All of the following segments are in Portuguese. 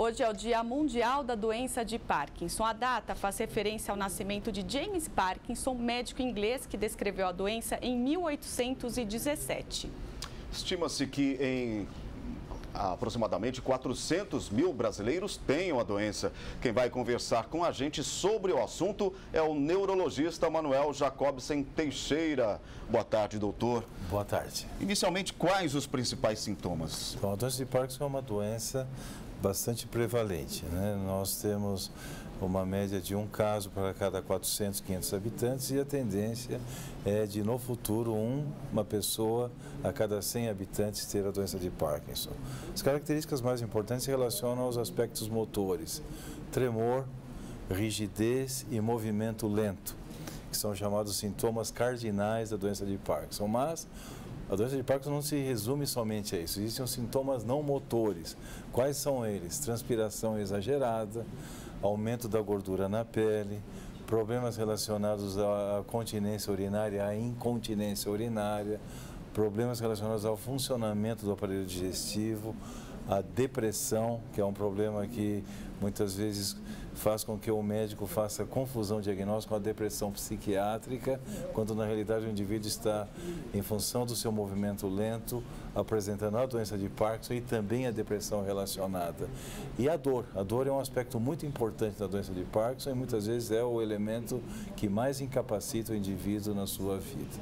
Hoje é o Dia Mundial da Doença de Parkinson. A data faz referência ao nascimento de James Parkinson, médico inglês que descreveu a doença em 1817. Estima-se que em aproximadamente 400 mil brasileiros tenham a doença. Quem vai conversar com a gente sobre o assunto é o neurologista Manuel Jacobsen Teixeira. Boa tarde, doutor. Boa tarde. Inicialmente, quais os principais sintomas? Bom, a doença de Parkinson é uma doença bastante prevalente, né? Nós temos uma média de um caso para cada 400, 500 habitantes e a tendência é de, no futuro, uma pessoa a cada 100 habitantes ter a doença de Parkinson. As características mais importantes se relacionam aos aspectos motores: tremor, rigidez e movimento lento, que são chamados sintomas cardinais da doença de Parkinson. Mas a doença de Parkinson não se resume somente a isso. Existem os sintomas não motores. Quais são eles? Transpiração exagerada, aumento da gordura na pele, problemas relacionados à continência urinária, à incontinência urinária, problemas relacionados ao funcionamento do aparelho digestivo, a depressão, que é um problema que muitas vezes faz com que o médico faça confusão diagnóstica com a depressão psiquiátrica, quando na realidade o indivíduo está, em função do seu movimento lento, apresentando a doença de Parkinson e também a depressão relacionada. E a dor. A dor é um aspecto muito importante da doença de Parkinson e muitas vezes é o elemento que mais incapacita o indivíduo na sua vida.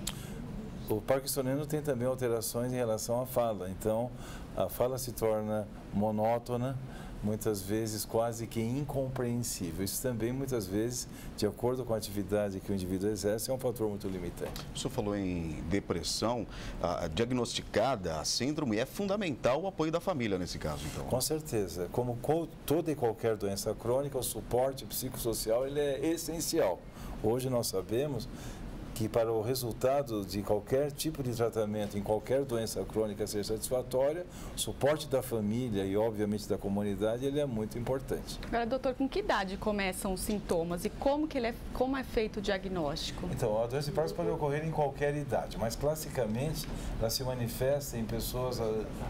O parkinsoniano tem também alterações em relação à fala, então a fala se torna monótona, muitas vezes quase que incompreensível. Isso também, muitas vezes, de acordo com a atividade que o indivíduo exerce, é um fator muito limitante. O senhor falou em depressão, diagnosticada a síndrome, é fundamental o apoio da família nesse caso, então? Com certeza. Como toda e qualquer doença crônica, o suporte psicossocial ele é essencial. Hoje nós sabemos que para o resultado de qualquer tipo de tratamento, em qualquer doença crônica ser satisfatória, o suporte da família e, obviamente, da comunidade, ele é muito importante. Agora, doutor, com que idade começam os sintomas e como é feito o diagnóstico? Então, a doença de Parkinson pode ocorrer em qualquer idade, mas classicamente ela se manifesta em pessoas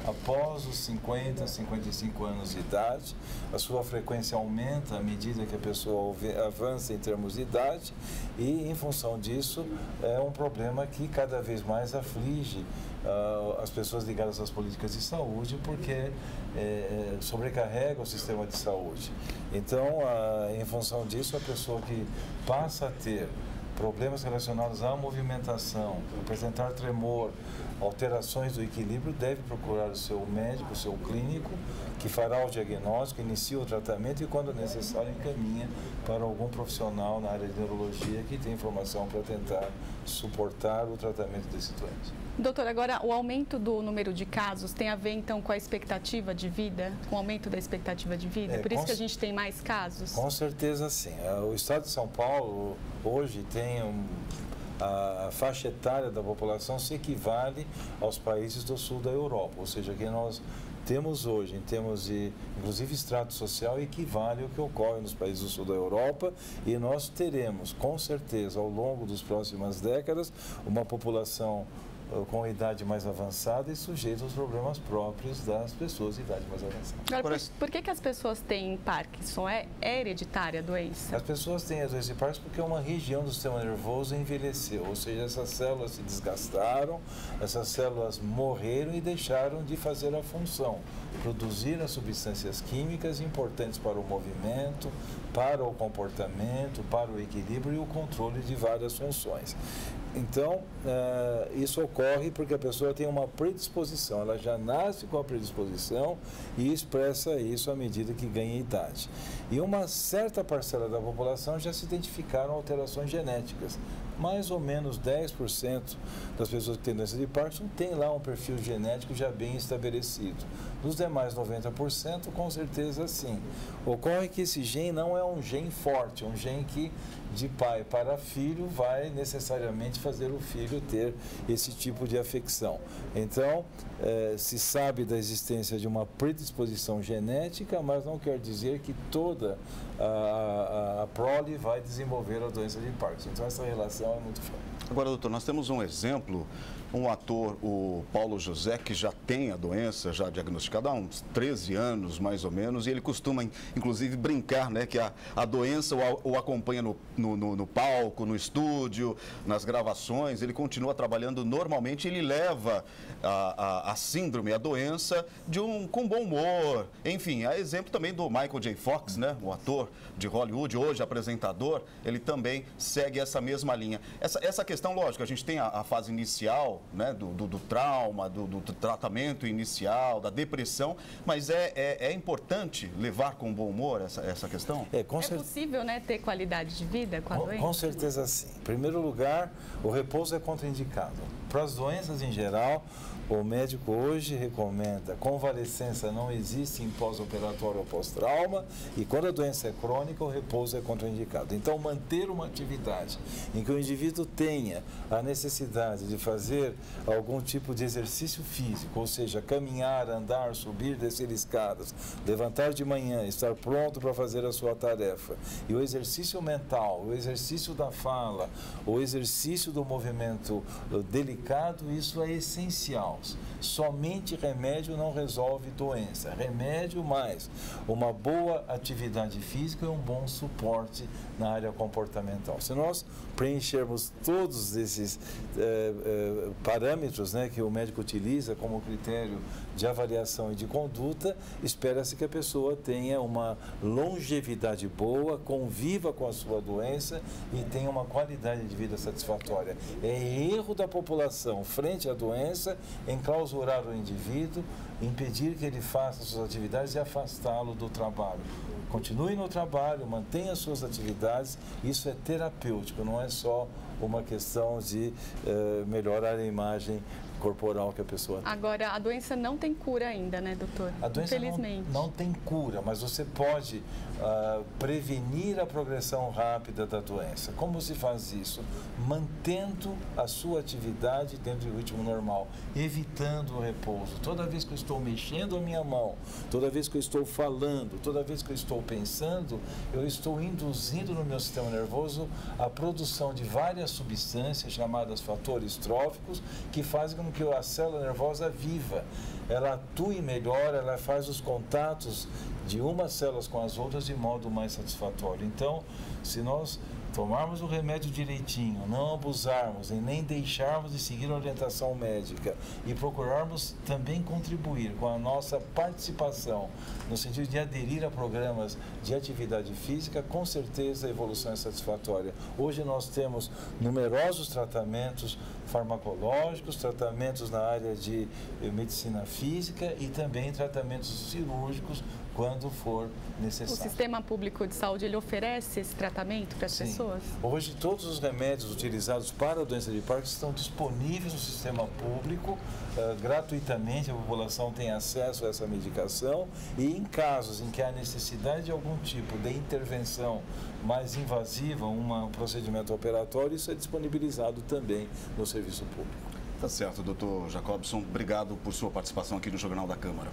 após os 50, 55 anos de idade. A sua frequência aumenta à medida que a pessoa avança em termos de idade e, em função disso, é um problema que cada vez mais aflige as pessoas ligadas às políticas de saúde, porque sobrecarrega o sistema de saúde. Então, em função disso, a pessoa que passa a ter problemas relacionados à movimentação, apresentar tremor, alterações do equilíbrio, deve procurar o seu médico, o seu clínico, que fará o diagnóstico, inicia o tratamento e, quando necessário, encaminha para algum profissional na área de neurologia que tem informação para tentar suportar o tratamento desse doente. Doutor, agora o aumento do número de casos tem a ver então com a expectativa de vida, com o aumento da expectativa de vida? Por isso que a gente tem mais casos? Com certeza sim. O estado de São Paulo hoje tem a faixa etária da população se equivale aos países do sul da Europa, ou seja, que nós temos hoje, em termos de, inclusive, extrato social, equivale ao que ocorre nos países do sul da Europa e nós teremos, com certeza, ao longo das próximas décadas, uma população com idade mais avançada e sujeito aos problemas próprios das pessoas de idade mais avançada. Agora, por que as pessoas têm Parkinson? É hereditária a doença? As pessoas têm a doença de Parkinson porque uma região do sistema nervoso envelheceu, ou seja, essas células se desgastaram, essas células morreram e deixaram de fazer a função, produzir as substâncias químicas importantes para o movimento, para o comportamento, para o equilíbrio e o controle de várias funções. Então, isso ocorre porque a pessoa tem uma predisposição, ela já nasce com a predisposição e expressa isso à medida que ganha idade. E uma certa parcela da população já se identificaram alterações genéticas. Mais ou menos 10% das pessoas que têm doença de Parkinson tem lá um perfil genético já bem estabelecido. Dos demais 90%, com certeza sim. Ocorre que esse gene não é um gene forte, é um gene que de pai para filho vai necessariamente fazer o filho ter esse tipo de afecção. Então, se sabe da existência de uma predisposição genética, mas não quer dizer que toda a prole vai desenvolver a doença de Parkinson. Então, essa relação é muito forte. Agora, doutor, nós temos um exemplo um ator, o Paulo José, que já tem a doença, já diagnosticada há uns 13 anos, mais ou menos, e ele costuma, inclusive, brincar, né, que a doença o acompanha no palco, no estúdio, nas gravações, ele continua trabalhando normalmente, ele leva a síndrome, a doença, com bom humor. Enfim, há exemplo também do Michael J. Fox, né, o ator de Hollywood, hoje apresentador, ele também segue essa mesma linha. Essa questão, lógico, a gente tem a fase inicial, né, do trauma, do tratamento inicial, da depressão, mas é importante levar com bom humor essa questão? É possível, né, ter qualidade de vida com a doença? Com certeza sim. Em primeiro lugar, o repouso é contraindicado. Para as doenças em geral, o médico hoje recomenda convalescença não existe em pós-operatório ou pós-trauma, e quando a doença é crônica, o repouso é contraindicado. Então, manter uma atividade em que o indivíduo tenha a necessidade de fazer algum tipo de exercício físico, ou seja, caminhar, andar, subir, descer escadas, levantar de manhã, estar pronto para fazer a sua tarefa, e o exercício mental, o exercício da fala, o exercício do movimento delicado, isso é essencial. Somente remédio não resolve doença. Remédio mais uma boa atividade física e um bom suporte na área comportamental. Se nós preenchermos todos esses parâmetros, né, que o médico utiliza como critério de avaliação e de conduta, espera-se que a pessoa tenha uma longevidade boa, conviva com a sua doença e tenha uma qualidade de vida satisfatória. É erro da população frente à doença enclausurar o indivíduo, impedir que ele faça suas atividades e afastá-lo do trabalho. Continue no trabalho, mantenha suas atividades, isso é terapêutico, não é só uma questão de melhorar a imagem corporal que a pessoa tem. Agora, a doença não tem cura ainda, né, doutor? A doença infelizmente não tem cura, mas você pode prevenir a progressão rápida da doença. Como se faz isso? Mantendo a sua atividade dentro do ritmo normal, evitando o repouso. Toda vez que eu estou mexendo a minha mão, toda vez que eu estou falando, toda vez que eu estou pensando, eu estou induzindo no meu sistema nervoso a produção de várias substâncias chamadas fatores tróficos que fazem com que a célula nervosa viva, ela atue melhor, ela faz os contatos de umas células com as outras de modo mais satisfatório. Então, se nós tomarmos o remédio direitinho, não abusarmos e nem deixarmos de seguir a orientação médica e procurarmos também contribuir com a nossa participação no sentido de aderir a programas de atividade física, com certeza a evolução é satisfatória. Hoje nós temos numerosos tratamentos farmacológicos, tratamentos na área de medicina física e também tratamentos cirúrgicos quando for necessário. O sistema público de saúde, ele oferece esse tratamento para as pessoas? Hoje todos os remédios utilizados para a doença de Parkinson estão disponíveis no sistema público, gratuitamente a população tem acesso a essa medicação, e em casos em que há necessidade de algum tipo de intervenção mais invasiva, um procedimento operatório, isso é disponibilizado também no serviço público. Tá certo, doutor Jacobson. Obrigado por sua participação aqui no Jornal da Câmara.